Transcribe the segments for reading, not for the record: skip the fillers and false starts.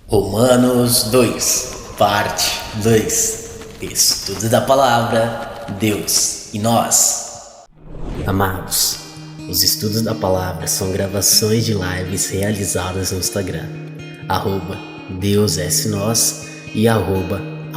Romanos 2, parte 2. Estudo da palavra, Deus e nós. Amados, os estudos da palavra são gravações de lives realizadas no Instagram, @DeusSNós e @aura.celeste_.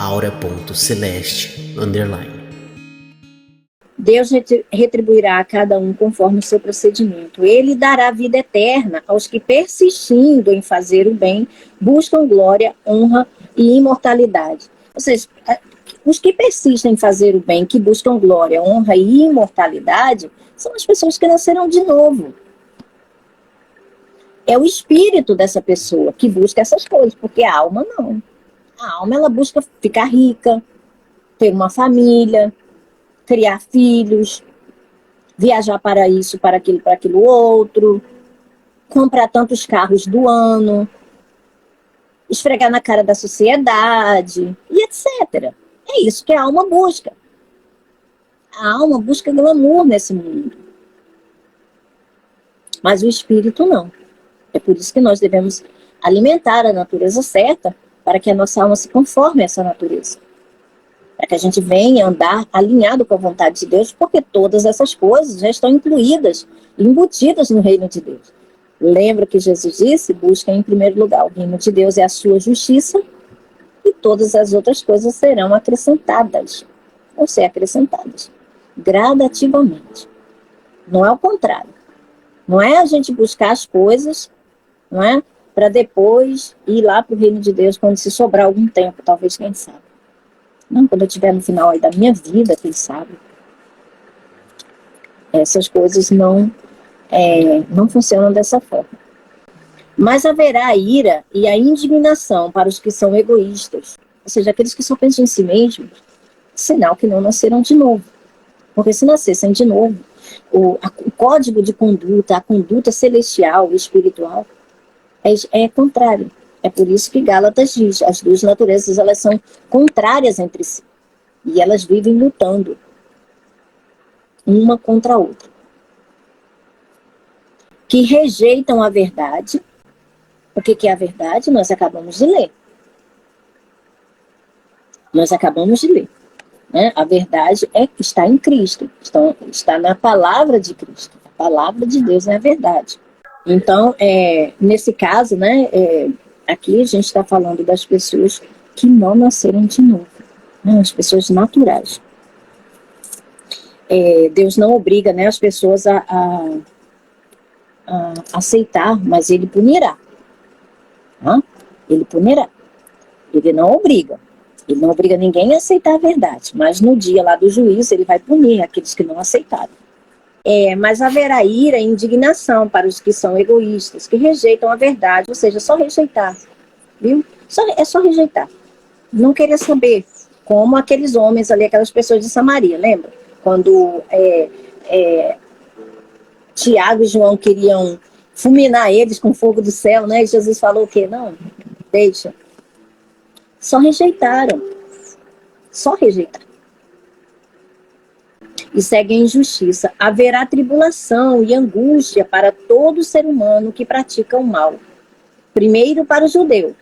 Deus retribuirá a cada um conforme o seu procedimento. Ele dará vida eterna aos que, persistindo em fazer o bem, buscam glória, honra e imortalidade. Ou seja, os que persistem em fazer o bem, que buscam glória, honra e imortalidade, são as pessoas que nasceram de novo. É o espírito dessa pessoa que busca essas coisas, porque a alma não. A alma, ela busca ficar rica, ter uma família, criar filhos, viajar para isso, para aquilo outro, comprar tantos carros do ano, esfregar na cara da sociedade, e etc. É isso que a alma busca. A alma busca glamour nesse mundo. Mas o espírito não. É por isso que nós devemos alimentar a natureza certa, para que a nossa alma se conforme a essa natureza. Para que a gente venha andar alinhado com a vontade de Deus, porque todas essas coisas já estão incluídas, embutidas no reino de Deus. Lembra que Jesus disse? Busca em primeiro lugar o reino de Deus e a sua justiça, e todas as outras coisas serão acrescentadas, vão ser acrescentadas, gradativamente. Não é o contrário. Não é a gente buscar as coisas, não é? Para depois ir lá para o reino de Deus quando se sobrar algum tempo, talvez, quem sabe. Não, quando eu estiver no final aí da minha vida, quem sabe. Essas coisas não funcionam dessa forma. Mas haverá a ira e a indignação para os que são egoístas, ou seja, aqueles que só pensam em si mesmos, sinal que não nasceram de novo. Porque se nascessem de novo, o código de conduta, a conduta celestial e espiritual é contrário. É por isso que Gálatas diz, as duas naturezas elas são contrárias entre si. E elas vivem lutando uma contra a outra. Que rejeitam a verdade. O que é a verdade? Nós acabamos de ler. Né? A verdade está em Cristo. Está na palavra de Cristo. A palavra de Deus é a verdade. Então, nesse caso, né, aqui a gente está falando das pessoas que não nasceram de novo. Né, as pessoas naturais. Deus não obriga, né, as pessoas a aceitar, mas Ele punirá. Tá? Ele punirá. Ele não obriga. Ele não obriga ninguém a aceitar a verdade. Mas no dia lá do juízo, Ele vai punir aqueles que não aceitaram. Mas haverá ira e indignação para os que são egoístas, que rejeitam a verdade, ou seja, só rejeitar, viu? É só rejeitar. Não querer saber, como aqueles homens ali, aquelas pessoas de Samaria, lembra? Quando Tiago e João queriam fulminar eles com fogo do céu, né? E Jesus falou o quê? Não, deixa. Só rejeitaram. Só rejeitaram. E segue a injustiça. Haverá tribulação e angústia para todo ser humano que pratica o mal. Primeiro para o judeu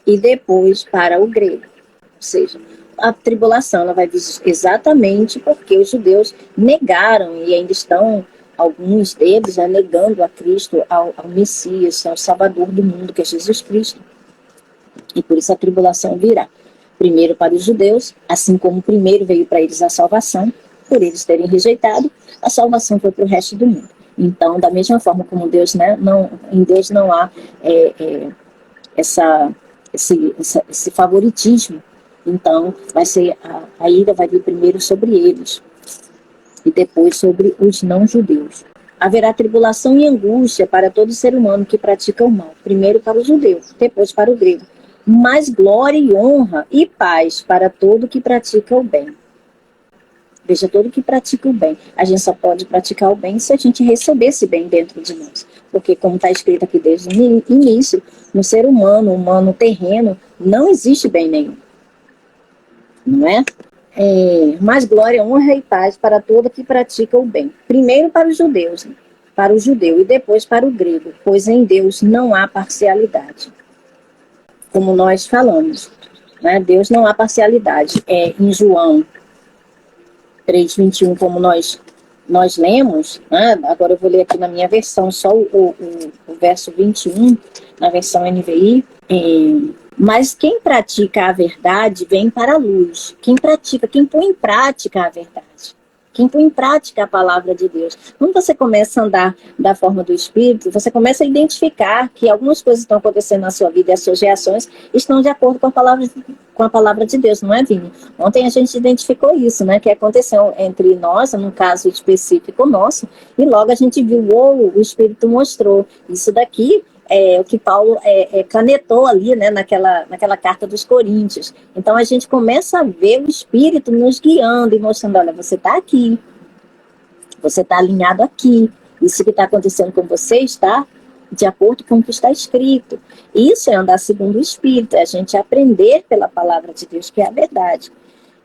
e depois para o grego. Ou seja, a tribulação ela vai vir exatamente porque os judeus negaram e ainda estão, alguns deles, negando a Cristo, ao Messias, ao Salvador do mundo, que é Jesus Cristo. E por isso a tribulação virá. Primeiro para os judeus, assim como primeiro veio para eles a salvação, por eles terem rejeitado, a salvação foi para o resto do mundo. Então, da mesma forma como Deus, né, em Deus não há esse favoritismo, então vai ser a ira vai vir primeiro sobre eles e depois sobre os não-judeus. Haverá tribulação e angústia para todo ser humano que pratica o mal, primeiro para o judeu, depois para o grego, mas glória e honra e paz para todo que pratica o bem. Veja, todo que pratica o bem. A gente só pode praticar o bem se a gente receber esse bem dentro de nós. Porque, como está escrito aqui desde o início, no ser humano terreno, não existe bem nenhum. Não é? Mas glória, honra e paz para todo que pratica o bem. Primeiro para os judeus, para o judeu e depois para o grego, pois em Deus não há parcialidade. como nós falamos, né? Deus não há parcialidade. Em João 3:21, como nós lemos, né? Agora eu vou ler aqui na minha versão, só o verso 21, na versão NVI. Mas quem pratica a verdade vem para a luz. Quem põe em prática a verdade. Quem põe em prática a palavra de Deus. Quando você começa a andar da forma do Espírito, você começa a identificar que algumas coisas estão acontecendo na sua vida e as suas reações estão de acordo com a palavra de Deus, não é, Vini? Ontem a gente identificou isso, né? Que aconteceu entre nós, num caso específico nosso, e logo a gente viu, o Espírito mostrou. Isso daqui o que Paulo canetou ali, né, naquela carta dos Coríntios. Então a gente começa a ver o Espírito nos guiando e mostrando, olha, você está aqui, você está alinhado aqui, isso que está acontecendo com você está de acordo com o que está escrito. Isso é andar segundo o Espírito, é a gente aprender pela palavra de Deus, que é a verdade.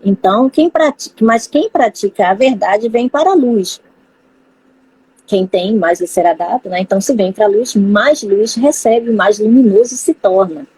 Então, quem pratica a verdade vem para a luz. Quem tem, mais lhe será dado, né? Então, se vem para a luz, mais luz recebe, mais luminoso se torna.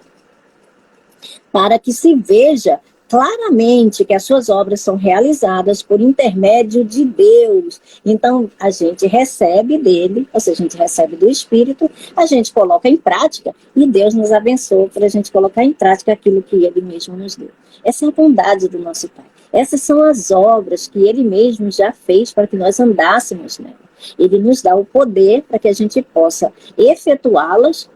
Para que se veja claramente que as suas obras são realizadas por intermédio de Deus. Então, a gente recebe dele, ou seja, a gente recebe do Espírito, a gente coloca em prática e Deus nos abençoa para a gente colocar em prática aquilo que ele mesmo nos deu. Essa é a bondade do nosso Pai. Essas são as obras que ele mesmo já fez para que nós andássemos nela. Ele nos dá o poder para que a gente possa efetuá-las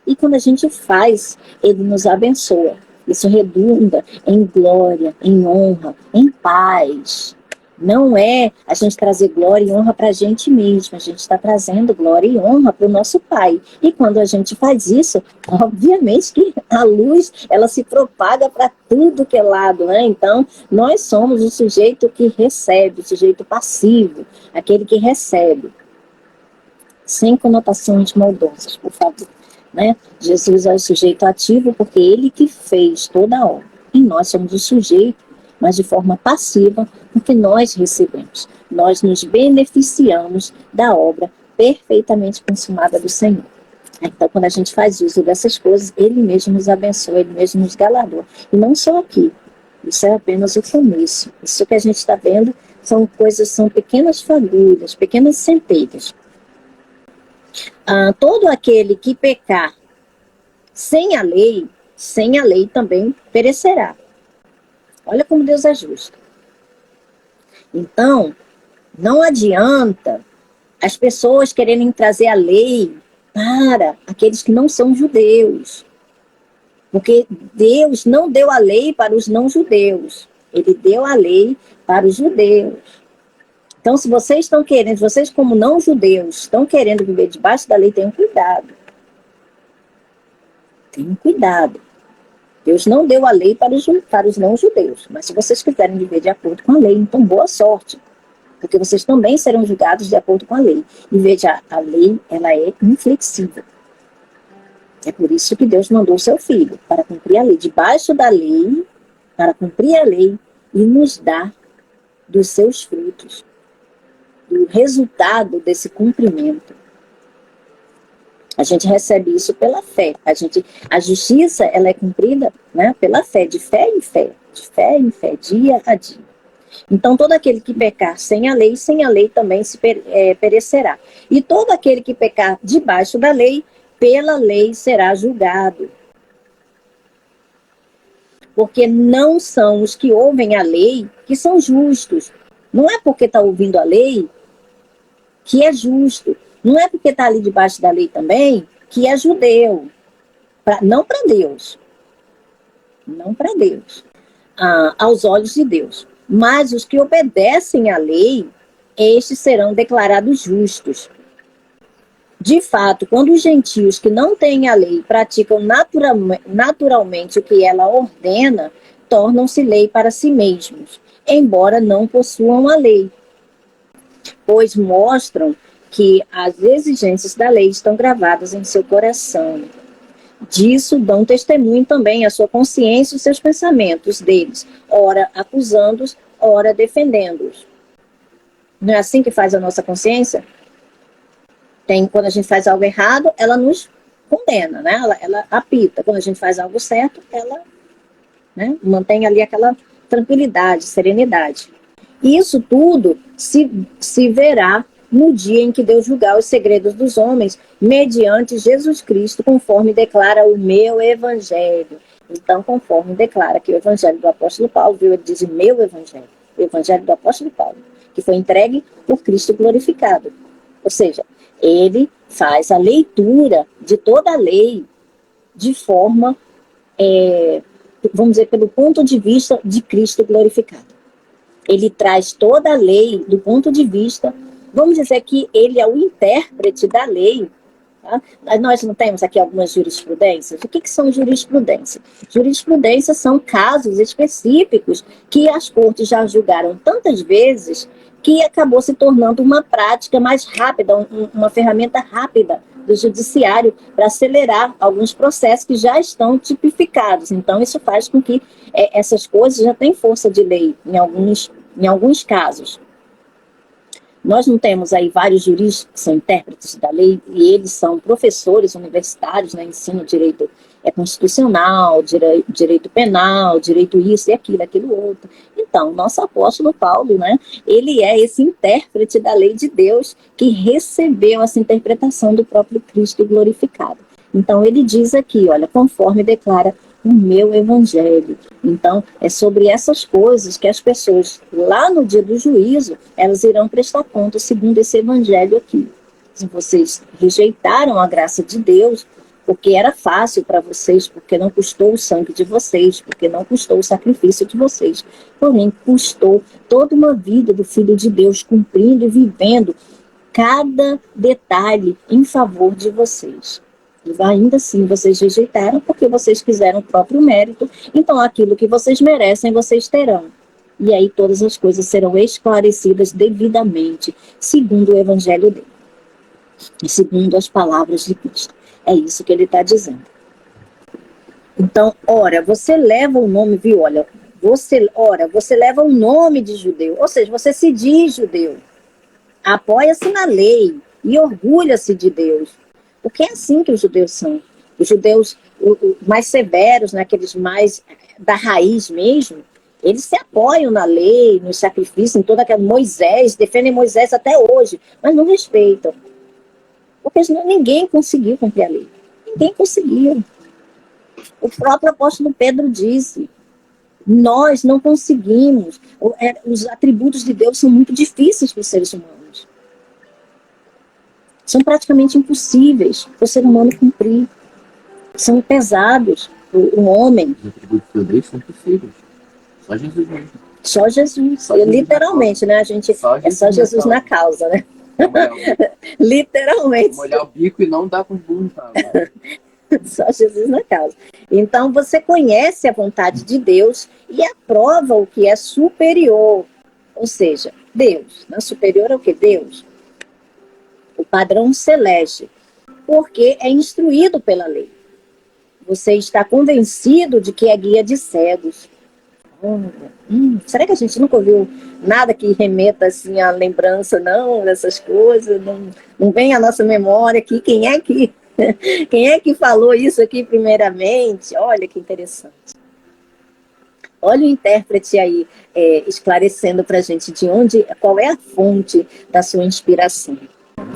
e quando a gente faz, ele nos abençoa. Isso redunda em glória, em honra, em paz. Não é a gente trazer glória e honra para a gente mesmo, a gente está trazendo glória e honra para o nosso Pai. E quando a gente faz isso, obviamente que a luz, ela se propaga para tudo que é lado, né? Então, nós somos o sujeito que recebe, o sujeito passivo, aquele que recebe. Sem conotações maldosas, por favor. Né? Jesus é o sujeito ativo porque ele que fez toda a obra. E nós somos o sujeito, mas de forma passiva, porque nós recebemos. Nós nos beneficiamos da obra perfeitamente consumada do Senhor. Então, quando a gente faz uso dessas coisas, ele mesmo nos abençoa, ele mesmo nos galardoa. E não só aqui. Isso é apenas o começo. Isso que a gente está vendo são pequenas fagulhas, pequenas centelhas. Todo aquele que pecar sem a lei também perecerá. Olha como Deus é justo. Então, não adianta as pessoas quererem trazer a lei para aqueles que não são judeus. Porque Deus não deu a lei para os não-judeus. Ele deu a lei para os judeus. Então, se vocês como não-judeus, estão querendo viver debaixo da lei, tenham cuidado. Tenham cuidado. Deus não deu a lei para os não-judeus. Mas se vocês quiserem viver de acordo com a lei, então boa sorte. Porque vocês também serão julgados de acordo com a lei. E veja, a lei, ela é inflexível. É por isso que Deus mandou o seu Filho, para cumprir a lei. Debaixo da lei, para cumprir a lei e nos dar dos seus frutos. Do resultado desse cumprimento. A gente recebe isso pela fé. A justiça, ela é cumprida, né, pela fé, de fé em fé, dia a dia. Então, todo aquele que pecar sem a lei também perecerá. E todo aquele que pecar debaixo da lei, pela lei será julgado. Porque não são os que ouvem a lei que são justos. Não é porque está ouvindo a lei que é justo. Não é porque está ali debaixo da lei também que é judeu. Não para Deus. Não para Deus. Aos olhos de Deus. Mas os que obedecem à lei, estes serão declarados justos. De fato, quando os gentios que não têm a lei praticam naturalmente o que ela ordena, tornam-se lei para si mesmos, embora não possuam a lei. Pois mostram que as exigências da lei estão gravadas em seu coração. Disso dão testemunho também a sua consciência e os seus pensamentos deles, ora acusando-os, ora defendendo-os. Não é assim que faz a nossa consciência? Quando a gente faz algo errado, ela nos condena, né? Ela apita. Quando a gente faz algo certo, ela, né, mantém ali aquela tranquilidade, serenidade. Isso tudo se verá no dia em que Deus julgar os segredos dos homens, mediante Jesus Cristo, conforme declara o meu evangelho. Então, conforme declara que o evangelho do apóstolo Paulo, viu, ele diz meu evangelho, o evangelho do apóstolo Paulo, que foi entregue por Cristo glorificado. Ou seja, ele faz a leitura de toda a lei de forma, vamos dizer, pelo ponto de vista de Cristo glorificado. Ele traz toda a lei do ponto de vista, vamos dizer que ele é o intérprete da lei. Tá? Nós não temos aqui algumas jurisprudências. O que são jurisprudências? Jurisprudências são casos específicos que as cortes já julgaram tantas vezes que acabou se tornando uma prática mais rápida, uma ferramenta rápida do judiciário para acelerar alguns processos que já estão tipificados. Então, isso faz com que essas coisas já tenham força de lei em alguns casos. Nós não temos aí vários juristas que são intérpretes da lei e eles são professores universitários, né, ensinam direito constitucional, direito penal, direito isso e aquilo outro. Então, nosso apóstolo Paulo, né, ele é esse intérprete da lei de Deus que recebeu essa interpretação do próprio Cristo glorificado. Então, ele diz aqui, olha, conforme declara o meu evangelho. Então, é sobre essas coisas que as pessoas, lá no dia do juízo, elas irão prestar conta segundo esse evangelho aqui. Se vocês rejeitaram a graça de Deus, porque era fácil para vocês, porque não custou o sangue de vocês, porque não custou o sacrifício de vocês, porém custou toda uma vida do Filho de Deus, cumprindo e vivendo cada detalhe em favor de vocês. E ainda assim vocês rejeitaram porque vocês quiseram o próprio mérito, então aquilo que vocês merecem vocês terão. E aí todas as coisas serão esclarecidas devidamente, segundo o evangelho dele. E segundo as palavras de Cristo. É isso que ele está dizendo. Então, ora, você leva o nome, viu? Olha, você leva o nome de judeu, ou seja, você se diz judeu, apoia-se na lei e orgulha-se de Deus. Porque é assim que os judeus são. Os judeus mais severos, né, aqueles mais da raiz mesmo, eles se apoiam na lei, no sacrifício, em toda aquela Moisés, defendem Moisés até hoje, mas não respeitam. Porque senão ninguém conseguiu cumprir a lei. Ninguém conseguiu. O próprio apóstolo Pedro disse, nós não conseguimos. Os atributos de Deus são muito difíceis para os seres humanos. São praticamente impossíveis para o ser humano cumprir. São pesados para o homem. Os atributos de Deus são possíveis. Só Jesus mesmo. Só Jesus. Só Jesus literalmente, né? A gente, é só Jesus na causa, né? Literalmente. Molhar o bico e não dar com os burros, sabe? Só Jesus na causa. Então, você conhece a vontade de Deus e aprova o que é superior. Ou seja, Deus. Né? Superior ao que? Deus. O padrão celeste, porque é instruído pela lei. Você está convencido de que é guia de cegos. Será que a gente nunca ouviu nada que remeta assim à lembrança, não, dessas coisas? Não vem à nossa memória aqui quem é que falou isso aqui primeiramente? Olha que interessante. Olha o intérprete aí esclarecendo para a gente qual é a fonte da sua inspiração.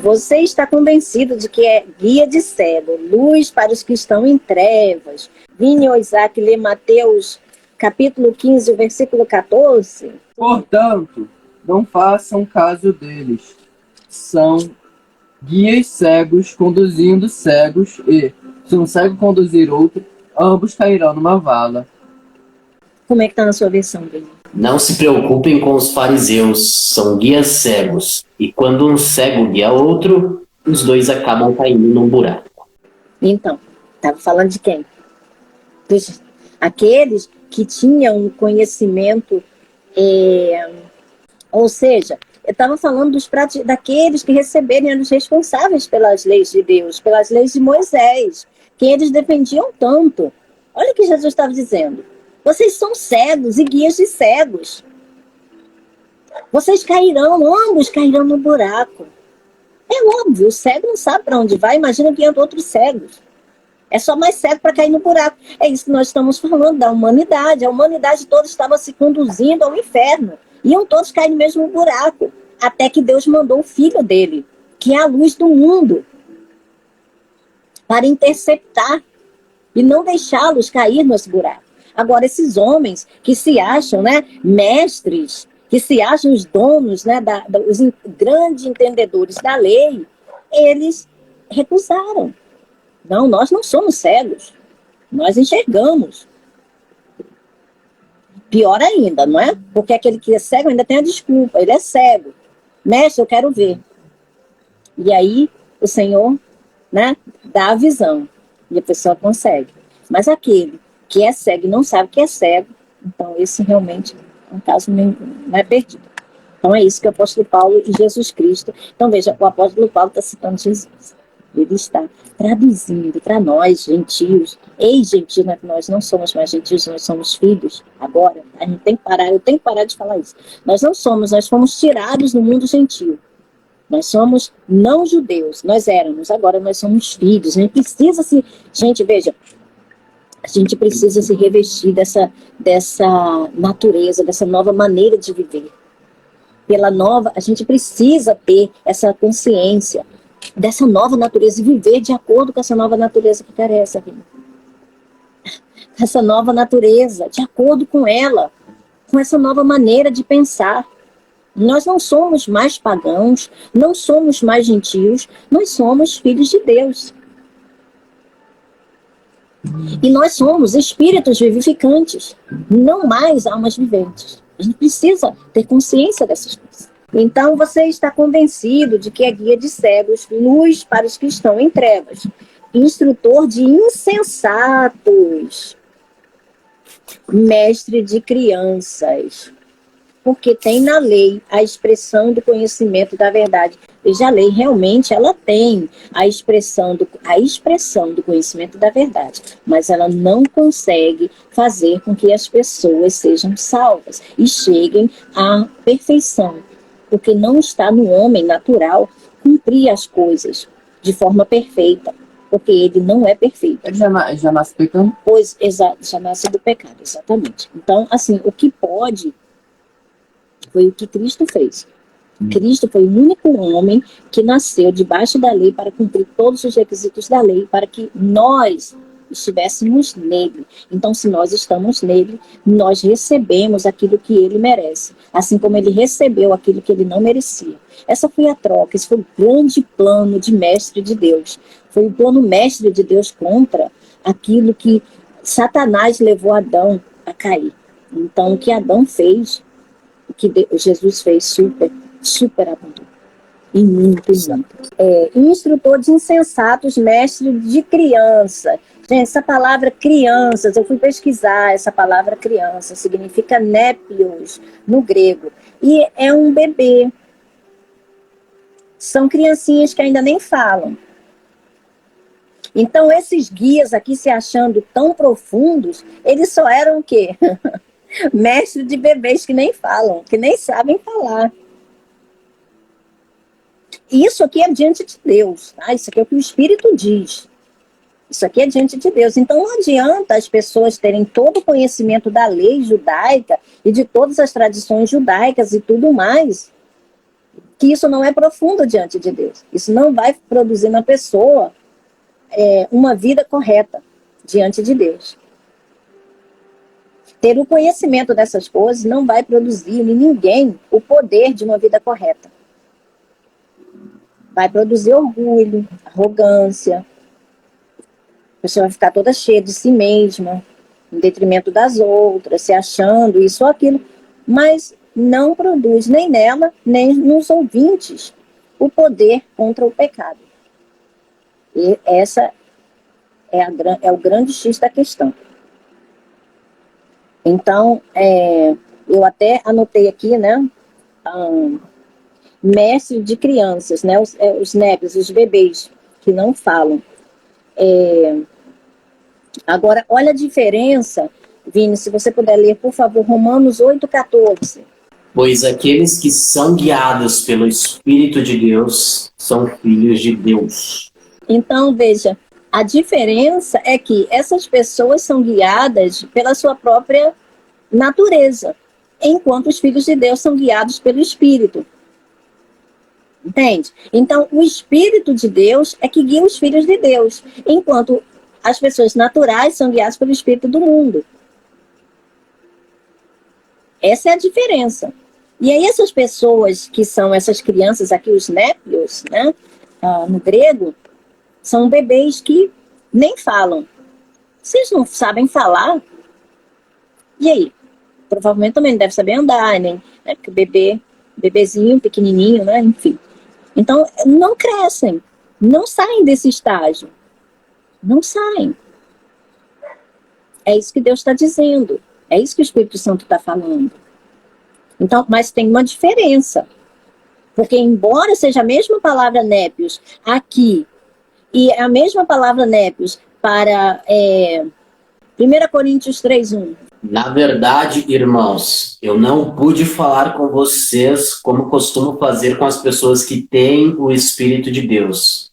Você está convencido de que é guia de cego, luz para os que estão em trevas. Vini ou Isaac lê Mateus, capítulo 15, versículo 14. Portanto, não façam caso deles. São guias cegos conduzindo cegos e, se um cego conduzir outro, ambos cairão numa vala. Como é que está na sua versão, Vini? Não se preocupem com os fariseus, são guias cegos. E quando um cego guia outro, os dois acabam caindo num buraco. Então, estava falando de quem? Aqueles que tinham um conhecimento, ou seja, eu estava falando daqueles que receberem, eram os responsáveis pelas leis de Deus, pelas leis de Moisés, que eles defendiam tanto. Olha o que Jesus estava dizendo. Vocês são cegos e guias de cegos. Vocês ambos cairão no buraco. É óbvio, o cego não sabe para onde vai, imagina guiando outros cegos. É só mais cego para cair no buraco. É isso que nós estamos falando da humanidade. A humanidade toda estava se conduzindo ao inferno. Iam todos cair no mesmo buraco. Até que Deus mandou o Filho dele, que é a luz do mundo, para interceptar e não deixá-los cair nesse buraco. Agora, esses homens que se acham, né, mestres, que se acham os donos, né, os grandes entendedores da lei, eles recusaram. Não, nós não somos cegos. Nós enxergamos. Pior ainda, não é? Porque aquele que é cego ainda tem a desculpa. Ele é cego. Mestre, eu quero ver. E aí, o Senhor, né, dá a visão. E a pessoa consegue. Mas aquele que é cego e não sabe que é cego, então esse realmente é um caso não é perdido. Então é isso que o apóstolo Paulo e Jesus Cristo. Então veja, o apóstolo Paulo está citando Jesus. Ele está traduzindo para nós, gentios, ex-gentios, né? Nós não somos mais gentios, nós somos filhos. Agora, a gente tem que parar, eu tenho que parar de falar isso. Nós não somos, nós fomos tirados do mundo gentio. Nós somos não judeus, nós éramos, agora nós somos filhos. A gente precisa se... Gente, veja, a gente precisa se revestir dessa natureza, dessa nova maneira de viver. A gente precisa ter essa consciência dessa nova natureza e viver de acordo com essa nova natureza que carece aqui. Essa nova natureza, de acordo com ela, com essa nova maneira de pensar. Nós não somos mais pagãos, não somos mais gentios, nós somos filhos de Deus. E nós somos espíritos vivificantes, não mais almas viventes. A gente precisa ter consciência dessas coisas. Então você está convencido de que é guia de cegos, luz para os que estão em trevas, instrutor de insensatos, mestre de crianças, porque tem na lei a expressão do conhecimento da verdade. Veja, a lei realmente ela tem a expressão do conhecimento da verdade, mas ela não consegue fazer com que as pessoas sejam salvas e cheguem à perfeição, porque não está no homem natural cumprir as coisas de forma perfeita, porque ele não é perfeito. Ele já nasce pecando? Pois, já nasce do pecado, exatamente. Então, assim, o que pode foi o que Cristo fez. Cristo foi o único homem que nasceu debaixo da lei para cumprir todos os requisitos da lei, para que nós estivéssemos nele. Então, se nós estamos nele, nós recebemos aquilo que ele merece, assim como ele recebeu aquilo que ele não merecia. Essa foi a troca, esse foi o grande plano de mestre de Deus. Foi o plano mestre de Deus contra aquilo que Satanás levou Adão a cair. Então, o que Adão fez, o que Jesus fez, superabundou. E muito. Instrutor de insensatos, mestre de criança. Gente, essa palavra crianças, eu fui pesquisar, essa palavra criança significa népios no grego. E é um bebê. São criancinhas que ainda nem falam. Então, esses guias aqui se achando tão profundos, eles só eram o quê? Mestre de bebês que nem falam, que nem sabem falar. Isso aqui é diante de Deus, tá? Isso aqui é o que o Espírito diz. Isso aqui é diante de Deus. Então não adianta as pessoas terem todo o conhecimento da lei judaica e de todas as tradições judaicas e tudo mais, que isso não é profundo diante de Deus. Isso não vai produzir na pessoa uma vida correta diante de Deus. Ter o conhecimento dessas coisas não vai produzir em ninguém o poder de uma vida correta. Vai produzir orgulho, arrogância. A pessoa vai ficar toda cheia de si mesma, em detrimento das outras, se achando isso ou aquilo, mas não produz nem nela, nem nos ouvintes o poder contra o pecado. E essa é o grande X da questão. Então, eu até anotei aqui, né, mestre de crianças, né, os népios, os bebês que não falam. Agora, olha a diferença, Vini, se você puder ler, por favor, Romanos 8,14. Pois aqueles que são guiados pelo Espírito de Deus são filhos de Deus. Então, veja, A diferença é que essas pessoas são guiadas pela sua própria natureza, enquanto os filhos de Deus são guiados pelo Espírito. Entende? Então, o Espírito de Deus é que guia os filhos de Deus, enquanto as pessoas naturais são guiadas pelo Espírito do mundo. Essa é a diferença. E aí essas pessoas que são essas crianças aqui, os népios, né, no grego, são bebês que nem falam. Vocês não sabem falar? E aí? Provavelmente também não deve saber andar, né? Porque bebezinho, pequenininho, né? Enfim. Então, não crescem. Não saem desse estágio. Não saem. É isso que Deus está dizendo. É isso que o Espírito Santo está falando. Então, mas tem uma diferença. Porque embora seja a mesma palavra népios aqui, e a mesma palavra népios para 1 Coríntios 3:1. Na verdade, irmãos, eu não pude falar com vocês como costumo fazer com as pessoas que têm o Espírito de Deus.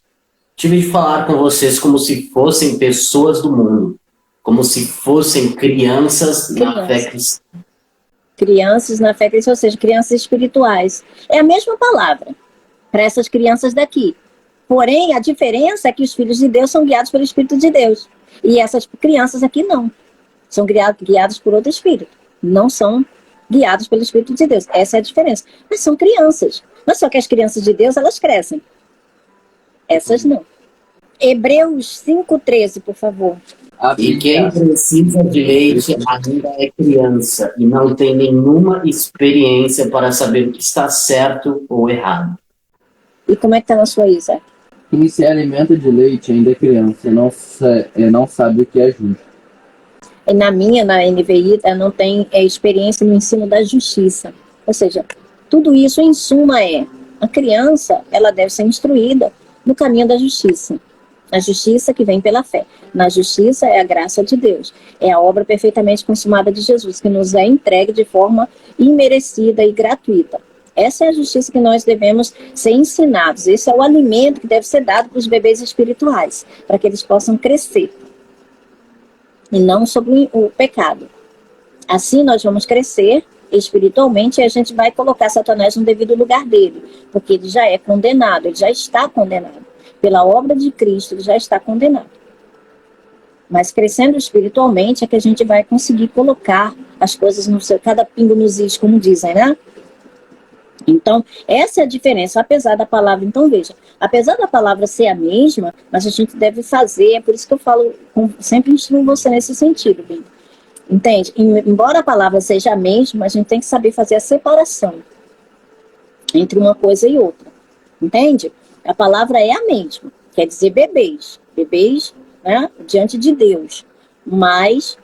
Tive de falar com vocês como se fossem pessoas do mundo, como se fossem crianças na fé cristã. Crianças na fé cristã, ou seja, crianças espirituais. É a mesma palavra para essas crianças daqui. Porém, a diferença é que os filhos de Deus são guiados pelo Espírito de Deus. E essas crianças aqui não. São guiados por outro Espírito. Não são guiados pelo Espírito de Deus. Essa é a diferença. Mas são crianças. Mas só que as crianças de Deus, elas crescem. Essas não. Hebreus 5:13, por favor. E quem precisa de leite ainda é criança e não tem nenhuma experiência para saber o que está certo ou errado. E como é que está na sua Isa? Quem se alimenta de leite ainda é criança e não sabe o que é justo. E na NVI, não tem experiência no ensino da justiça. Ou seja, tudo isso em suma a criança, ela deve ser instruída no caminho da justiça. A justiça que vem pela fé. Na justiça é a graça de Deus. É a obra perfeitamente consumada de Jesus, que nos é entregue de forma imerecida e gratuita. Essa é a justiça que nós devemos ser ensinados. Esse é o alimento que deve ser dado para os bebês espirituais, para que eles possam crescer. E não sobre o pecado. Assim nós vamos crescer espiritualmente e a gente vai colocar Satanás no devido lugar dele, porque ele já é condenado, ele já está condenado. Pela obra de Cristo, ele já está condenado. Mas crescendo espiritualmente é que a gente vai conseguir colocar as coisas no seu, cada pingo nos is, como dizem, né? Então, essa é a diferença, apesar da palavra, então veja, apesar da palavra ser a mesma, mas a gente deve fazer, é por isso que eu falo, sempre instruo você nesse sentido, bem. Entende? Embora a palavra seja a mesma, a gente tem que saber fazer a separação entre uma coisa e outra, entende? A palavra é a mesma, quer dizer bebês, né, diante de Deus, mas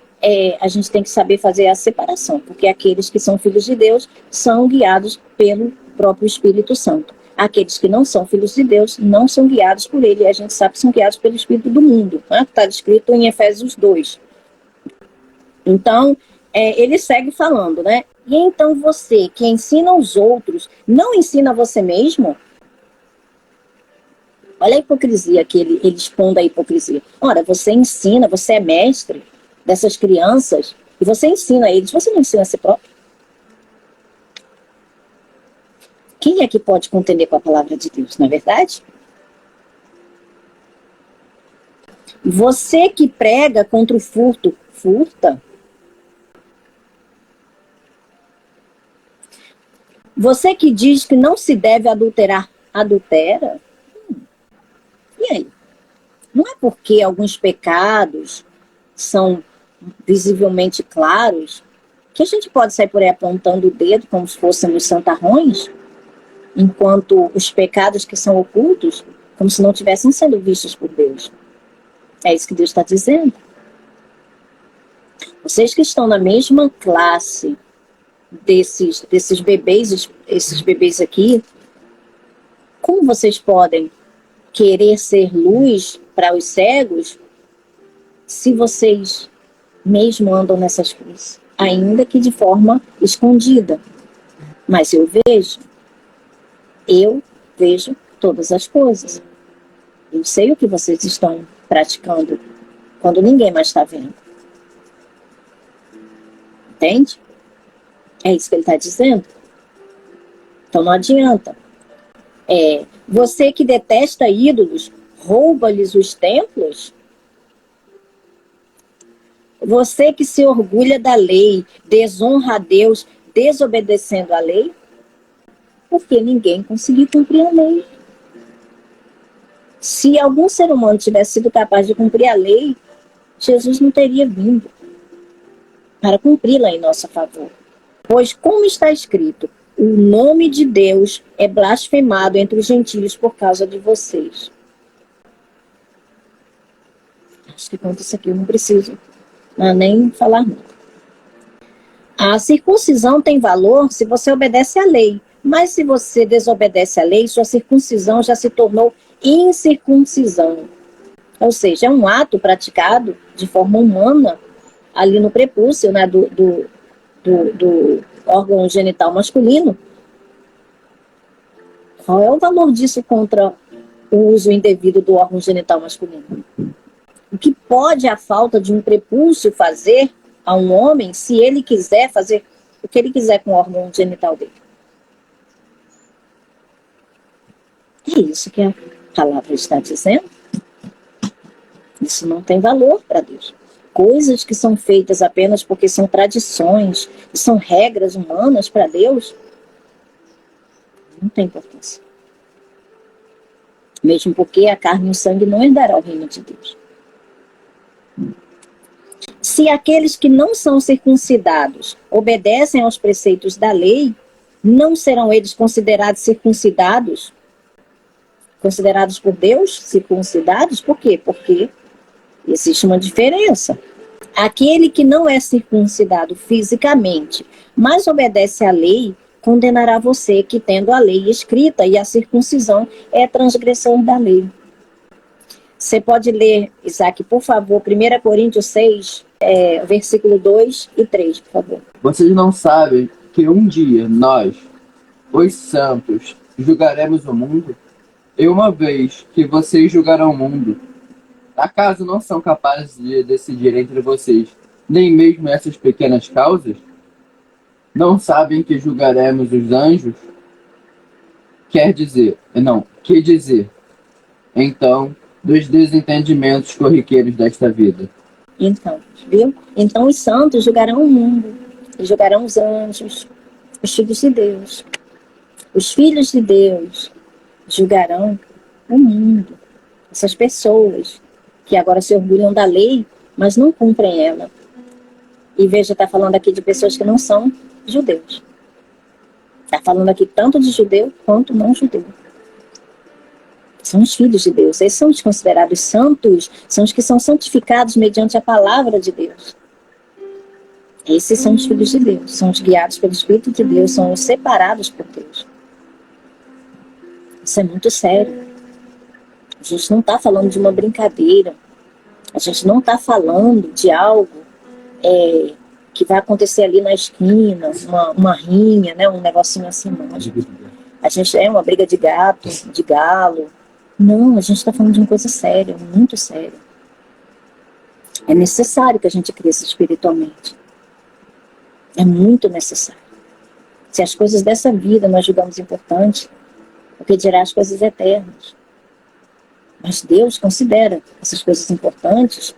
a gente tem que saber fazer a separação, porque aqueles que são filhos de Deus são guiados pelo próprio Espírito Santo. Aqueles que não são filhos de Deus não são guiados por ele, e a gente sabe que são guiados pelo Espírito do mundo, né? Está escrito em Efésios 2. Então, ele segue falando, né? E então você que ensina os outros, não ensina você mesmo? Olha a hipocrisia que ele expondo a hipocrisia. Ora, você ensina, você é mestre dessas crianças, e você ensina eles, você não ensina a si próprio? Quem é que pode contender com a palavra de Deus, não é verdade? Você que prega contra o furto, furta? Você que diz que não se deve adulterar, adultera? E aí? Não é porque alguns pecados são visivelmente claros que a gente pode sair por aí apontando o dedo como se fôssemos santarrões, enquanto os pecados que são ocultos, como se não tivessem sendo vistos por Deus. É isso que Deus está dizendo. Vocês que estão na mesma classe desses bebês, esses bebês aqui, como vocês podem querer ser luz para os cegos se vocês mesmo andam nessas coisas, ainda que de forma escondida? Mas eu vejo todas as coisas. Eu sei o que vocês estão praticando quando ninguém mais está vendo. Entende? É isso que ele está dizendo. Então não adianta. Você que detesta ídolos, rouba-lhes os templos. Você que se orgulha da lei, desonra a Deus, desobedecendo a lei, porque ninguém conseguiu cumprir a lei. Se algum ser humano tivesse sido capaz de cumprir a lei, Jesus não teria vindo para cumpri-la em nosso favor. Pois, como está escrito, o nome de Deus é blasfemado entre os gentios por causa de vocês. Acho que quanto isso aqui eu não preciso nem falar não. A circuncisão tem valor se você obedece à lei, mas se você desobedece à lei, sua circuncisão já se tornou incircuncisão. Ou seja, é um ato praticado de forma humana ali no prepúcio, né, do órgão genital masculino. Qual é o valor disso contra o uso indevido do órgão genital masculino? O que pode a falta de um prepúcio fazer a um homem se ele quiser fazer o que ele quiser com o órgão genital dele? É isso que a palavra está dizendo. Isso não tem valor para Deus. Coisas que são feitas apenas porque são tradições, e são regras humanas para Deus, não tem importância. Mesmo porque a carne e o sangue não herdarão o reino de Deus. Se aqueles que não são circuncidados obedecem aos preceitos da lei, não serão eles considerados circuncidados? Considerados por Deus circuncidados? Por quê? Porque existe uma diferença. Aquele que não é circuncidado fisicamente, mas obedece à lei, condenará você que, tendo a lei escrita, e a circuncisão é transgressão da lei. Você pode ler, Isaac, por favor, 1 Coríntios 6, versículo 2 e 3, por favor. Vocês não sabem que um dia nós, os santos, julgaremos o mundo? E uma vez que vocês julgarão o mundo, acaso não são capazes de decidir entre vocês nem mesmo essas pequenas causas? Não sabem que julgaremos os anjos? Que dizer? Então, dos desentendimentos corriqueiros desta vida. Então, viu? Então os santos julgarão o mundo, julgarão os anjos, os filhos de Deus. Os filhos de Deus julgarão o mundo. Essas pessoas que agora se orgulham da lei, mas não cumprem ela. E veja, está falando aqui de pessoas que não são judeus. Está falando aqui tanto de judeu quanto não judeu. São os filhos de Deus. Esses são os considerados santos, são os que são santificados mediante a palavra de Deus. Esses são os filhos de Deus, são os guiados pelo Espírito de Deus, são os separados por Deus. Isso é muito sério. A gente não está falando de uma brincadeira. A gente não está falando de algo que vai acontecer ali na esquina, uma rinha, né, um negocinho assim. Não. A gente uma briga de gato, de galo. Não, a gente está falando de uma coisa séria, muito séria. É necessário que a gente cresça espiritualmente. É muito necessário. Se as coisas dessa vida nós julgamos importantes, o que dirá as coisas eternas? Mas Deus considera essas coisas importantes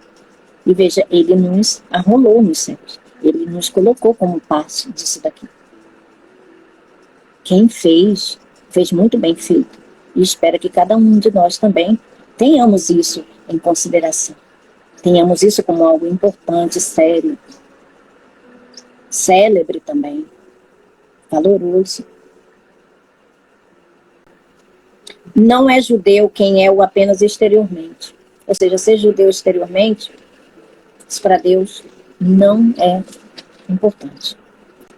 e veja, Ele nos arrolou nos céus. Ele nos colocou como parte disso daqui. Quem fez muito bem feito. E espero que cada um de nós também tenhamos isso em consideração. Tenhamos isso como algo importante, sério. Célebre também. Valoroso. Não é judeu quem é o apenas exteriormente. Ou seja, ser judeu exteriormente, isso para Deus não é importante.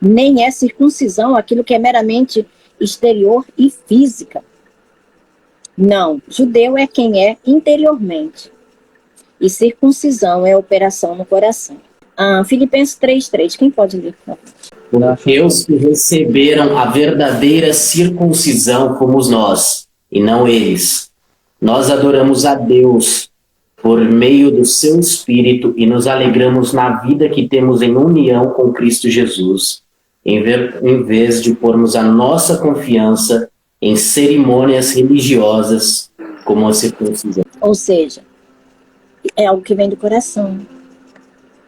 Nem é circuncisão aquilo que é meramente exterior e física. Não, judeu é quem é interiormente. E circuncisão é operação no coração. Filipenses 3:3, quem pode ler, por favor? Porque os que receberam a verdadeira circuncisão fomos nós, e não eles. Nós adoramos a Deus por meio do seu Espírito e nos alegramos na vida que temos em união com Cristo Jesus, em vez de pormos a nossa confiança em cerimônias religiosas como a circuncisão. Ou seja, é algo que vem do coração,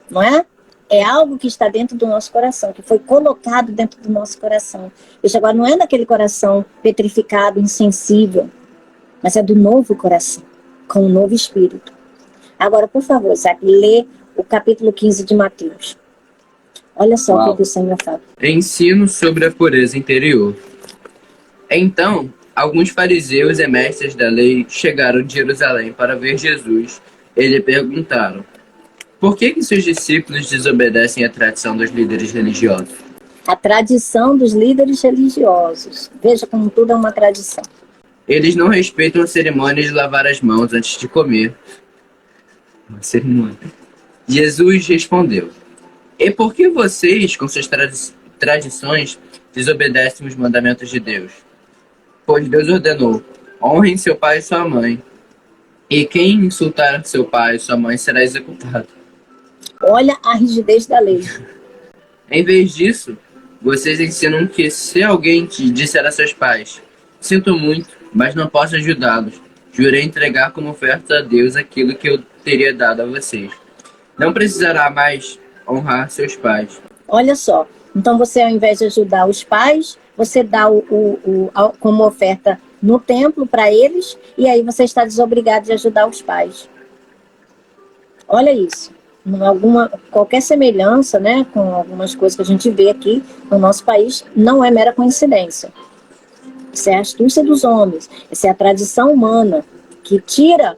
não é? É algo que está dentro do nosso coração, que foi colocado dentro do nosso coração. Isso agora não é daquele coração petrificado, insensível, mas é do novo coração, com um novo espírito. Agora, por favor, Isaac, lê o capítulo 15 de Mateus. Olha só o que o Senhor fala. Ensino sobre a pureza interior. Então, alguns fariseus e mestres da lei chegaram de Jerusalém para ver Jesus e lhe perguntaram: por que seus discípulos desobedecem à tradição dos líderes religiosos? A tradição dos líderes religiosos. Veja como tudo é uma tradição. Eles não respeitam a cerimônia de lavar as mãos antes de comer. Uma cerimônia. Jesus respondeu: e por que vocês, com suas tradições, desobedecem os mandamentos de Deus? Pois Deus ordenou: honrem seu pai e sua mãe. E quem insultar seu pai e sua mãe será executado. Olha a rigidez da lei. Em vez disso, vocês ensinam que se alguém te disser a seus pais: sinto muito, mas não posso ajudá-los, jurei entregar como oferta a Deus aquilo que eu teria dado a vocês. Não precisará mais honrar seus pais. Olha só, então você, ao invés de ajudar os pais, você dá como oferta no templo para eles, e aí você está desobrigado de ajudar os pais. Olha isso. Qualquer semelhança, né, com algumas coisas que a gente vê aqui no nosso país, não é mera coincidência. Isso é a astúcia dos homens, essa é a tradição humana, que tira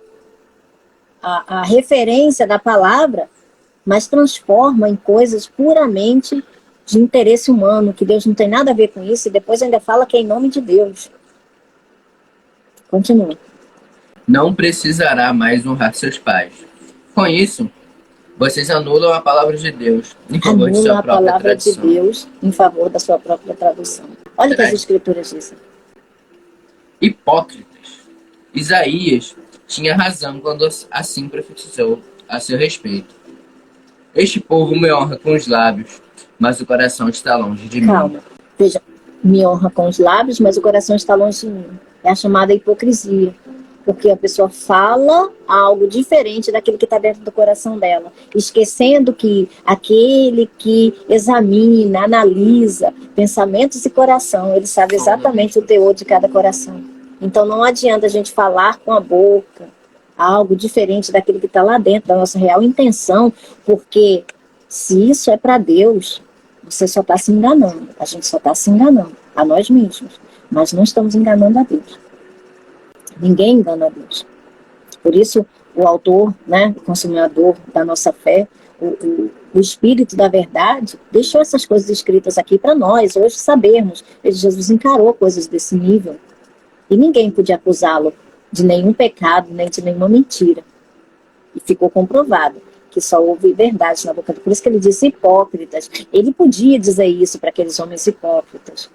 a referência da palavra, mas transforma em coisas puramente de interesse humano, que Deus não tem nada a ver com isso, e depois ainda fala que é em nome de Deus. Continua. Não precisará mais honrar seus pais. Com isso, vocês anulam a palavra de Deus em favor de sua própria tradição. Anula a palavra de Deus em favor da sua própria tradução. Olha o que as escrituras dizem. Hipócritas. Isaías tinha razão quando assim profetizou a seu respeito. Este povo me honra com os lábios, mas o coração está longe de mim. Calma. Veja, me honra com os lábios, mas o coração está longe de mim. É a chamada hipocrisia. Porque a pessoa fala algo diferente daquilo que está dentro do coração dela, esquecendo que aquele que examina, analisa pensamentos e coração, ele sabe exatamente o teor de cada coração. Então não adianta a gente falar com a boca algo diferente daquilo que está lá dentro, da nossa real intenção, porque se isso é para Deus, você só está se enganando, a gente só está se enganando, a nós mesmos, mas não estamos enganando a Deus. Ninguém engana a Deus. Por isso, o autor, né, o consumador da nossa fé, o Espírito da verdade, deixou essas coisas escritas aqui para nós, hoje sabermos. Jesus encarou coisas desse nível. E ninguém podia acusá-lo de nenhum pecado, nem de nenhuma mentira. E ficou comprovado que só houve verdade na boca dele. Por isso que ele disse hipócritas. Ele podia dizer isso para aqueles homens hipócritas,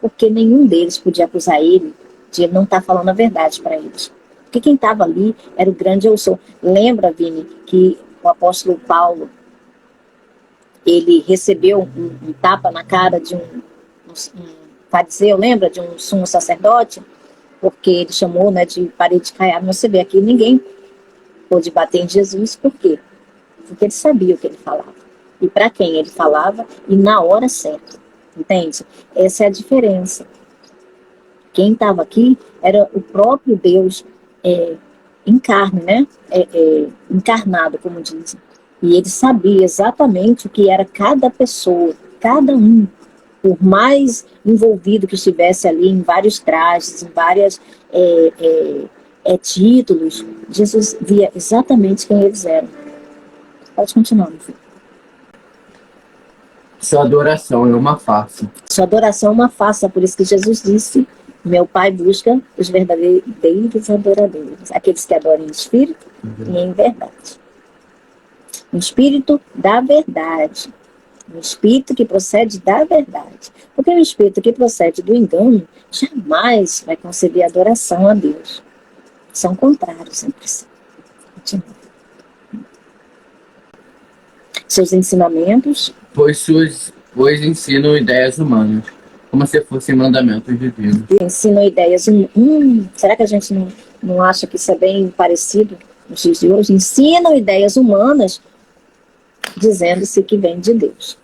porque nenhum deles podia acusar ele de ele não estar falando a verdade para eles. Porque quem estava ali era o grande eu sou. Lembra, Vini, que o apóstolo Paulo, ele recebeu um tapa na cara de um fariseu, lembra? De um sumo sacerdote, porque ele chamou, né, de parede caiada. Você vê aqui, ninguém pôde bater em Jesus. Por quê? Porque ele sabia o que ele falava. E para quem ele falava, e na hora certa. Entende? Essa é a diferença. Quem estava aqui era o próprio Deus em carne, né? Encarnado, como dizem. E ele sabia exatamente o que era cada pessoa, cada um. Por mais envolvido que estivesse ali em vários trajes, em vários títulos, Jesus via exatamente quem eles eram. Pode continuar, meu filho. Sua adoração é uma farsa. Sua adoração é uma farsa, por isso que Jesus disse: meu Pai busca os verdadeiros adoradores, aqueles que adoram em espírito e em verdade. Um espírito da verdade. Um espírito que procede da verdade. Porque um espírito que procede do engano jamais vai conceber adoração a Deus. São contrários entre si. Continua. seus ensinamentos, pois ensinam ideias humanas, como se fossem mandamentos divinos. ensinam ideias. Será que a gente não acha que isso é bem parecido nos dias de hoje? Ensinam ideias humanas, dizendo-se que vem de Deus,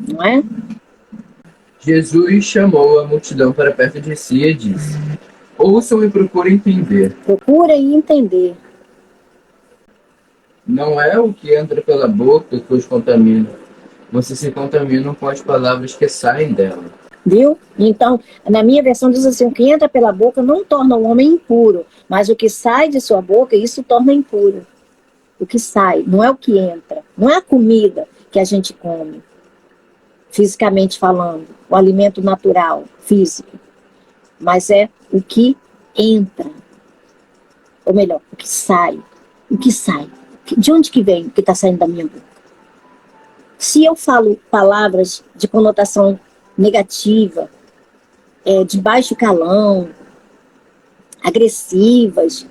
não é? Jesus chamou a multidão para perto de si e disse: ouçam e procurem entender. Procurem entender. Não é o que entra pela boca que os contamina. Vocês se contaminam com as palavras que saem dela. Viu? Então, na minha versão diz assim, o que entra pela boca não torna o homem impuro, mas o que sai de sua boca, isso torna impuro. O que sai, não é o que entra, não é a comida que a gente come, fisicamente falando, o alimento natural, físico, mas é o que entra, ou melhor, o que sai, de onde que vem o que está saindo da minha boca? Se eu falo palavras de conotação negativa, de baixo calão, agressivas,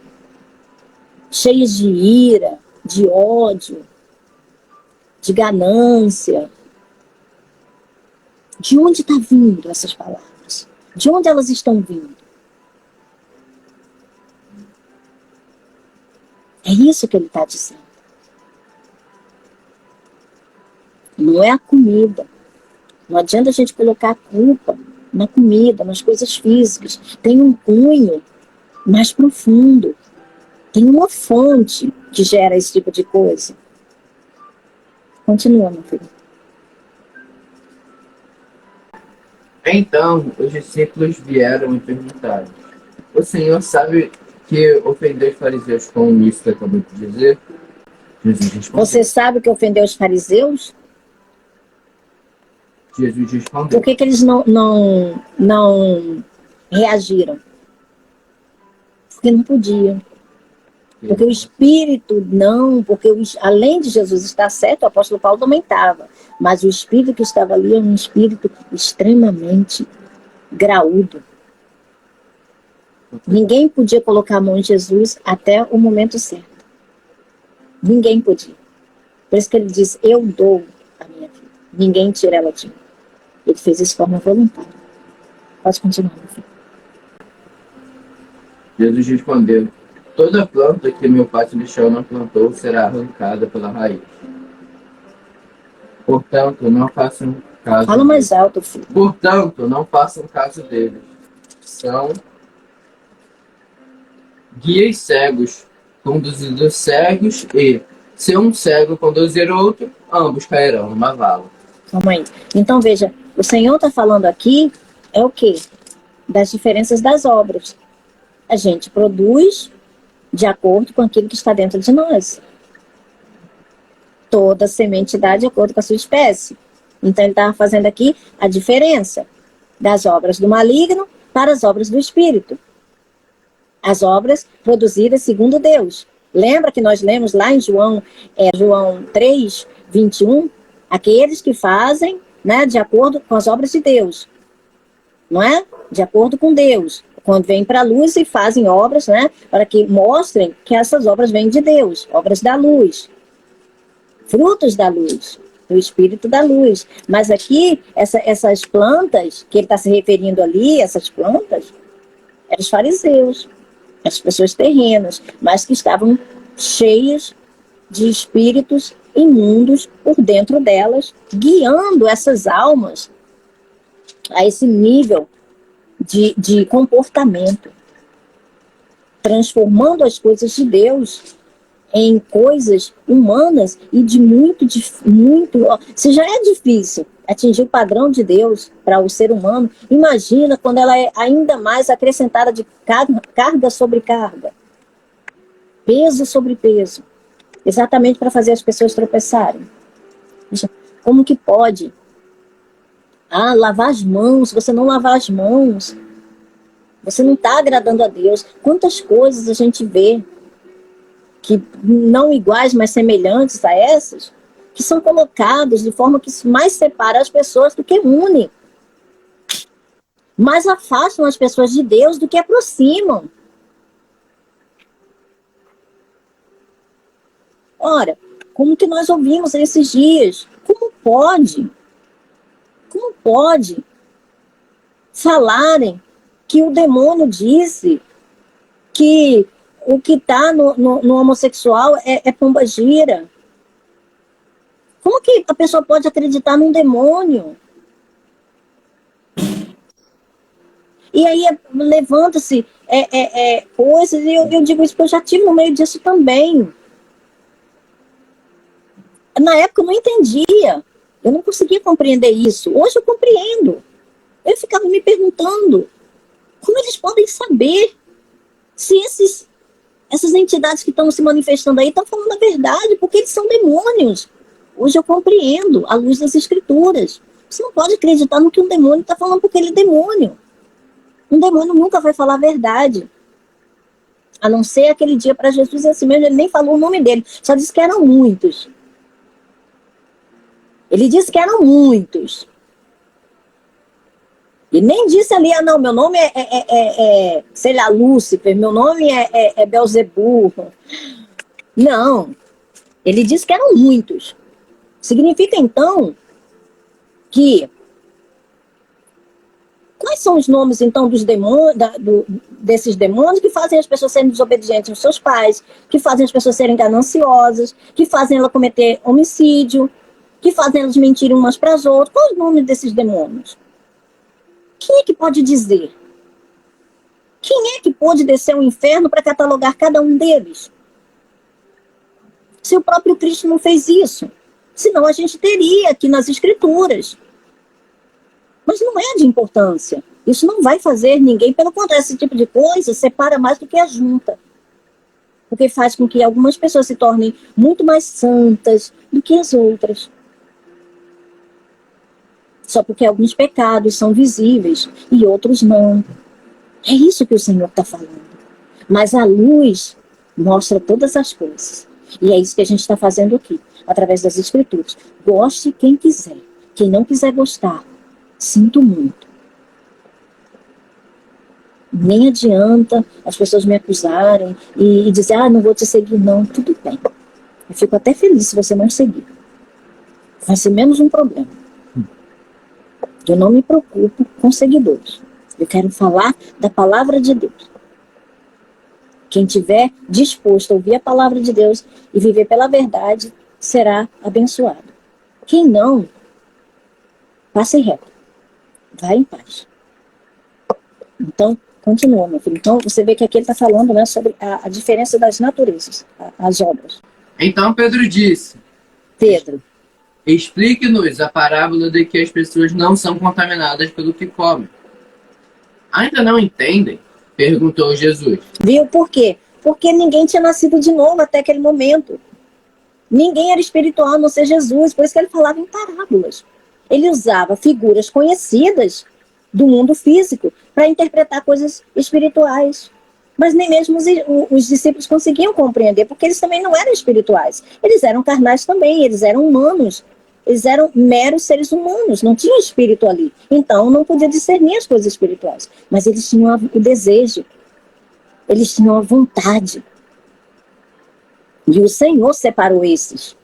cheias de ira, de ódio, de ganância, de onde estão vindo essas palavras? De onde elas estão vindo? É isso que ele está dizendo. Não é a comida. Não adianta a gente colocar a culpa na comida, nas coisas físicas. Tem um cunho mais profundo. Tem uma fonte que gera esse tipo de coisa. Continua, meu filho. Então os discípulos vieram e perguntaram: o Senhor sabe que ofendeu os fariseus com isso que acabou de dizer? Jesus respondeu. Você sabe o que ofendeu os fariseus? Jesus respondeu. Por que eles não reagiram? Porque não podiam. Porque o Espírito não, porque além de Jesus estar certo, o apóstolo Paulo também estava. Mas o Espírito que estava ali é um Espírito extremamente graúdo. Ninguém podia colocar a mão em Jesus até o momento certo. Ninguém podia. Por isso que ele diz, eu dou a minha vida. Ninguém tira ela de mim. Ele fez isso de forma voluntária. Pode continuar, meu filho. Jesus respondeu: toda planta que meu pai celestial não plantou será arrancada pela raiz. Portanto, não façam caso. Fala mais alto, filho. Portanto, não façam caso deles. São guias cegos, conduzindo cegos e, se um cego conduzir outro, ambos cairão numa vala. Calma aí. Então, veja, o Senhor está falando aqui é o quê? Das diferenças das obras. A gente produz de acordo com aquilo que está dentro de nós. Toda semente dá de acordo com a sua espécie. Então, ele estava fazendo aqui a diferença das obras do maligno para as obras do Espírito. As obras produzidas segundo Deus. Lembra que nós lemos lá em João 3, 21? Aqueles que fazem, né, de acordo com as obras de Deus. Não é? De acordo com Deus. Quando vêm para a luz e fazem obras, né, para que mostrem que essas obras vêm de Deus. Obras da luz. Frutos da luz. Do Espírito da luz. Mas aqui, essas plantas, que ele está se referindo ali, essas plantas, eram os fariseus. As pessoas terrenas, mas que estavam cheias de espíritos imundos por dentro delas, guiando essas almas a esse nível de comportamento, transformando as coisas de Deus em coisas humanas e de muito. Se já é difícil atingir o padrão de Deus para o ser humano, imagina quando ela é ainda mais acrescentada de carga sobre carga, peso sobre peso, exatamente para fazer as pessoas tropeçarem. Como que pode? Lavar as mãos, se você não lavar as mãos, você não está agradando a Deus. Quantas coisas a gente vê que não iguais, mas semelhantes a essas, que são colocados de forma que mais separa as pessoas do que une. Mais afastam as pessoas de Deus do que aproximam. Ora, como que nós ouvimos esses dias. Como pode? Como pode falarem que o demônio disse que o que está no homossexual é pombagira? Como que a pessoa pode acreditar num demônio? E aí levanta-se coisas, e eu digo isso porque eu já tive no meio disso também. Na época eu não entendia, eu não conseguia compreender isso. Hoje eu compreendo. Eu ficava me perguntando como eles podem saber se essas entidades que estão se manifestando aí estão falando a verdade, porque eles são demônios. Hoje eu compreendo, à luz das escrituras. Você não pode acreditar no que um demônio está falando, porque ele é demônio. Um demônio nunca vai falar a verdade. A não ser aquele dia para Jesus, assim mesmo, ele nem falou o nome dele, só disse que eram muitos. Ele disse que eram muitos. E nem disse ali, não, meu nome sei lá, Lúcifer, meu nome é Belzebu. Não. Ele disse que eram muitos. Significa, então, que quais são os nomes, então, dos demônios, desses demônios que fazem as pessoas serem desobedientes aos seus pais, que fazem as pessoas serem gananciosas, que fazem ela cometer homicídio, que fazem elas mentirem umas para as outras? Qual é o nome desses demônios? Quem é que pode dizer? Quem é que pode descer ao inferno para catalogar cada um deles? Se o próprio Cristo não fez isso. Senão a gente teria aqui nas Escrituras. Mas não é de importância. Isso não vai fazer ninguém. Pelo contrário, esse tipo de coisa separa mais do que ajunta. Porque faz com que algumas pessoas se tornem muito mais santas do que as outras. Só porque alguns pecados são visíveis e outros não. É isso que o Senhor está falando. Mas a luz mostra todas as coisas. E é isso que a gente está fazendo aqui, através das Escrituras. Goste quem quiser. Quem não quiser gostar, sinto muito. Nem adianta as pessoas me acusarem e dizer, não vou te seguir, não. Tudo bem. Eu fico até feliz se você não seguir. Vai ser menos um problema. Eu não me preocupo com seguidores. Eu quero falar da palavra de Deus. Quem tiver disposto a ouvir a palavra de Deus e viver pela verdade, será abençoado. Quem não, passe reto. Vá em paz. Então, continua, meu filho. Então, você vê que aqui ele está falando, né, sobre a diferença das naturezas, as obras. Então Pedro disse: Pedro, explique-nos a parábola de que as pessoas não são contaminadas pelo que comem. Ainda não entendem? Perguntou Jesus. viu por quê? Porque ninguém tinha nascido de novo até aquele momento. Ninguém era espiritual a não ser Jesus, por isso que ele falava em parábolas. Ele usava figuras conhecidas do mundo físico para interpretar coisas espirituais. Mas nem mesmo os discípulos conseguiam compreender, porque eles também não eram espirituais. Eles eram carnais também, eles eram humanos. Eles eram meros seres humanos, não tinham espírito ali. Então não podia discernir as coisas espirituais. Mas eles tinham o desejo, eles tinham a vontade. E o Senhor separou esses.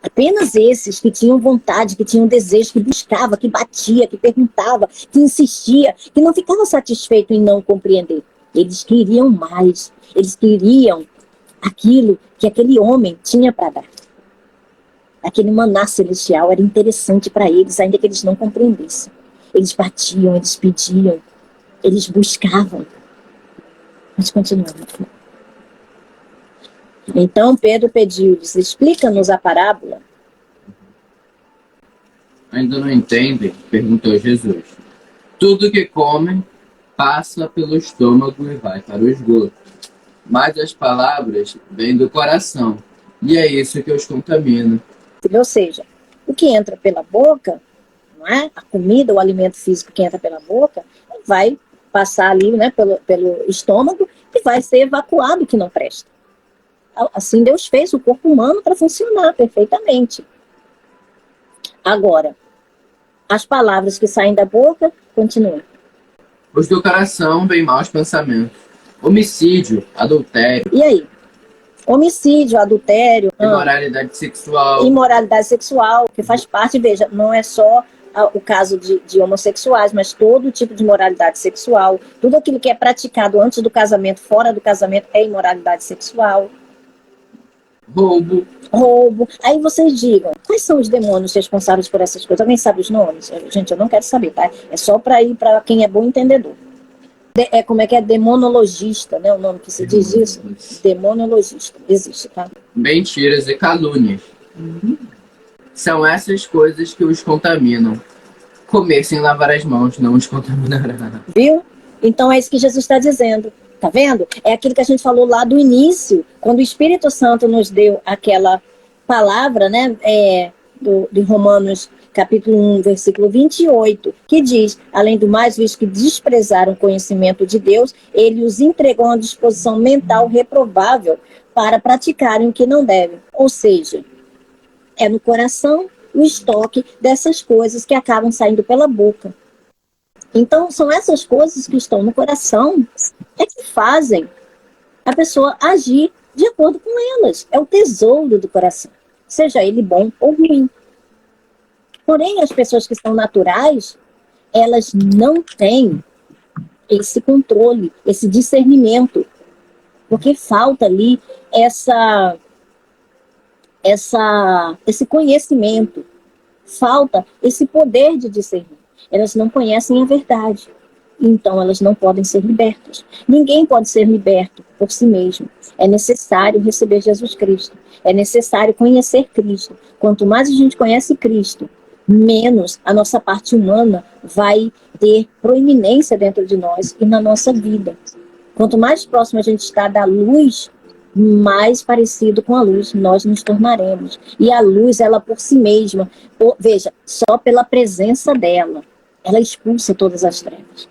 Apenas esses que tinham vontade, que tinham desejo, que buscava, que batia, que perguntava, que insistia, que não ficava satisfeito em não compreender. Eles queriam mais. Eles queriam aquilo que aquele homem tinha para dar. Aquele maná celestial era interessante para eles, ainda que eles não compreendessem. Eles batiam, eles pediam, eles buscavam. Mas continuamos. Então Pedro pediu-lhes, explica-nos a parábola. Ainda não entendem? Perguntou Jesus. Tudo que comem passa pelo estômago e vai para o esgoto. Mas as palavras vêm do coração, e é isso que os contamina. Ou seja, o que entra pela boca, não é? A comida, o alimento físico que entra pela boca, vai passar ali, né, pelo estômago e vai ser evacuado o que não presta. Assim Deus fez o corpo humano para funcionar perfeitamente. Agora, as palavras que saem da boca, continuam. Os do coração vêm maus pensamentos, homicídio, adultério. E aí? Homicídio, adultério, imoralidade sexual, que faz parte, veja, não é só o caso de homossexuais, mas todo tipo de imoralidade sexual, tudo aquilo que é praticado antes do casamento, fora do casamento, é imoralidade sexual. Roubo. Aí vocês digam, quais são os demônios responsáveis por essas coisas? Alguém sabe os nomes? Gente, eu não quero saber, tá? É só para ir para quem é bom entendedor. Como é que é? Demonologista, né? O nome que se diz isso? Demonologista. Existe, tá? Mentiras e calúnias. São essas coisas que os contaminam. Comer sem lavar as mãos não os contaminará. Viu? Então é isso que Jesus está dizendo. Tá vendo? É aquilo que a gente falou lá do início, quando o Espírito Santo nos deu aquela palavra, né? De Romanos capítulo 1, versículo 28, que diz, além do mais, visto que desprezaram o conhecimento de Deus, ele os entregou a uma disposição mental reprovável para praticarem o que não devem. Ou seja, é no coração o estoque dessas coisas que acabam saindo pela boca. Então, são essas coisas que estão no coração que fazem a pessoa agir de acordo com elas. É o tesouro do coração, seja ele bom ou ruim. Porém, as pessoas que são naturais, elas não têm esse controle, esse discernimento, porque falta ali esse conhecimento, falta esse poder de discernir. Elas não conhecem a verdade, então elas não podem ser libertas. Ninguém pode ser liberto por si mesmo. É necessário receber Jesus Cristo, é necessário conhecer Cristo. Quanto mais a gente conhece Cristo, menos a nossa parte humana vai ter proeminência dentro de nós e na nossa vida. Quanto mais próximo a gente está da luz, mais parecido com a luz nós nos tornaremos. E a luz, ela por si mesma, veja, só pela presença dela, ela expulsa todas as trevas.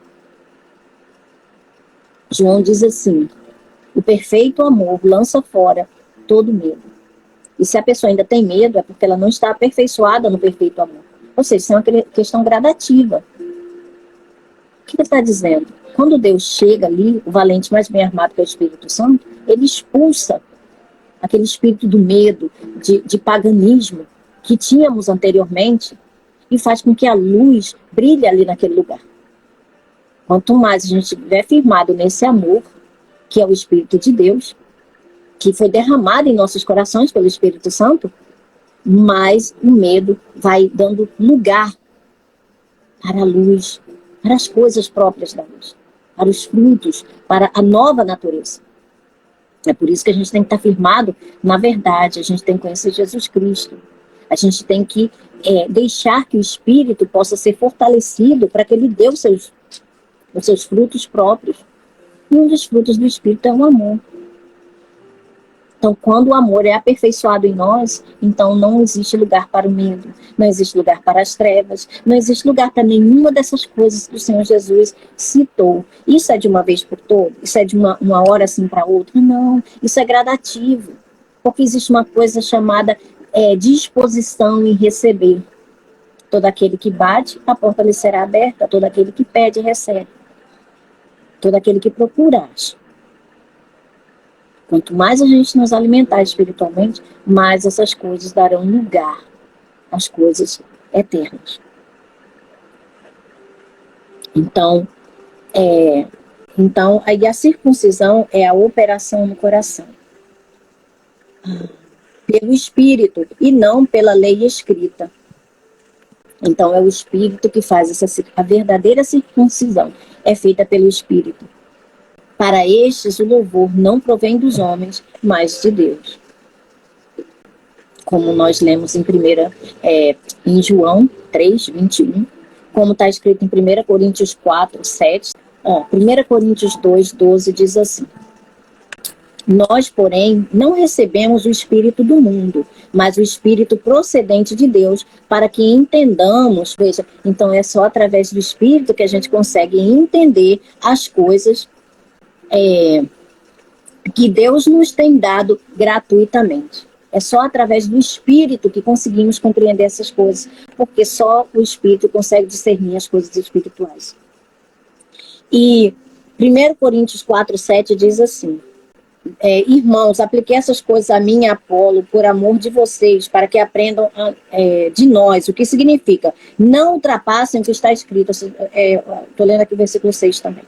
João diz assim, o perfeito amor lança fora todo medo. E se a pessoa ainda tem medo, é porque ela não está aperfeiçoada no perfeito amor. Ou seja, isso é uma questão gradativa. O que ele está dizendo? Quando Deus chega ali, o valente mais bem armado que é o Espírito Santo, ele expulsa aquele espírito do medo, de paganismo que tínhamos anteriormente e faz com que a luz brilhe ali naquele lugar. Quanto mais a gente estiver firmado nesse amor, que é o Espírito de Deus, que foi derramado em nossos corações pelo Espírito Santo, mais o medo vai dando lugar para a luz, para as coisas próprias da luz, para os frutos, para a nova natureza. É por isso que a gente tem que estar firmado na verdade, a gente tem que conhecer Jesus Cristo, a gente tem que deixar que o Espírito possa ser fortalecido para que ele dê os seus frutos próprios. E um dos frutos do Espírito é o amor. Então, quando o amor é aperfeiçoado em nós, então não existe lugar para o medo, não existe lugar para as trevas, não existe lugar para nenhuma dessas coisas que o Senhor Jesus citou. Isso é de uma vez por todas? Isso é de uma hora assim para outra? Não, isso é gradativo, porque existe uma coisa chamada disposição em receber. Todo aquele que bate, a porta lhe será aberta, todo aquele que pede, recebe. Todo aquele que procura, acha. Quanto mais a gente nos alimentar espiritualmente, mais essas coisas darão lugar às coisas eternas. Então, aí a circuncisão é a operação no coração. Pelo Espírito e não pela lei escrita. Então, é o Espírito que faz a verdadeira circuncisão. É feita pelo Espírito. Para estes, o louvor não provém dos homens, mas de Deus. Como nós lemos em João 3, 21, como está escrito em 1 Coríntios 4, 7. 1 Coríntios 2, 12 diz assim: nós, porém, não recebemos o Espírito do mundo, mas o Espírito procedente de Deus, para que entendamos. Veja, então é só através do Espírito que a gente consegue entender as coisas que Deus nos tem dado gratuitamente. É só através do Espírito que conseguimos compreender essas coisas, porque só o Espírito consegue discernir as coisas espirituais. E 1 Coríntios 4, 7 diz assim: Irmãos, apliquei essas coisas a mim e a Apolo por amor de vocês, para que aprendam de nós. O que significa? Não ultrapassem o que está escrito. Estou lendo aqui o versículo 6 também.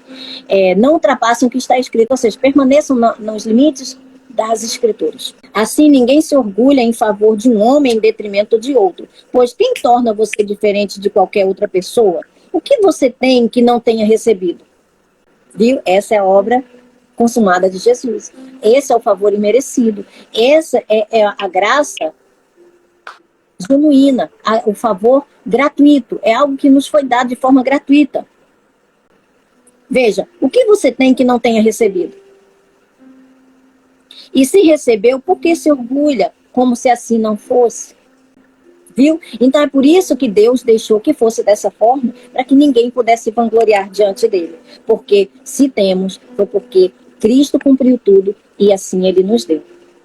Não ultrapassem o que está escrito, ou seja, permaneçam nos limites das escrituras. Assim, ninguém se orgulha em favor de um homem em detrimento de outro, pois quem torna você diferente de qualquer outra pessoa? O que você tem que não tenha recebido? Viu? Essa é a obra consumada de Jesus. Esse é o favor imerecido. Essa é a graça genuína, o favor gratuito. É algo que nos foi dado de forma gratuita. Veja, o que você tem que não tenha recebido? E se recebeu, por que se orgulha como se assim não fosse? Viu? Então é por isso que Deus deixou que fosse dessa forma, para que ninguém pudesse vangloriar diante dele. Porque se temos, foi porque Cristo cumpriu tudo e assim ele nos deu.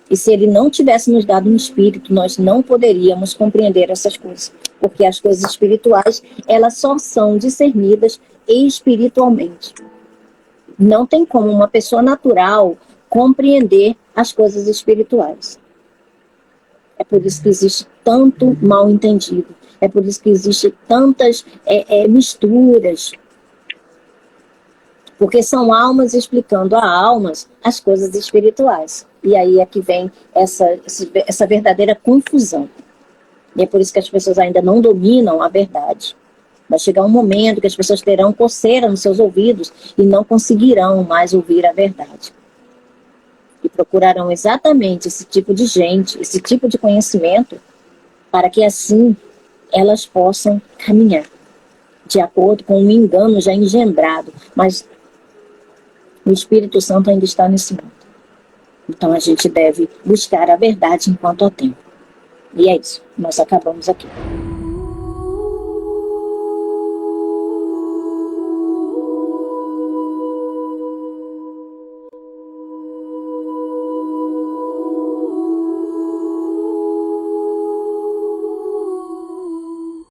E se ele não tivesse nos dado um espírito, nós não poderíamos compreender essas coisas. Porque as coisas espirituais, elas só são discernidas espiritualmente. Não tem como uma pessoa natural compreender as coisas espirituais. É por isso que existe tanto mal entendido. É por isso que existe tantas misturas. Porque são almas explicando a almas as coisas espirituais. E aí é que vem essa verdadeira confusão. E é por isso que as pessoas ainda não dominam a verdade. Vai chegar um momento que as pessoas terão coceira nos seus ouvidos e não conseguirão mais ouvir a verdade. E procurarão exatamente esse tipo de gente, esse tipo de conhecimento, para que assim elas possam caminhar de acordo com um engano já engendrado. Mas o Espírito Santo ainda está nesse mundo. Então a gente deve buscar a verdade enquanto há tempo. E é isso, nós acabamos aqui.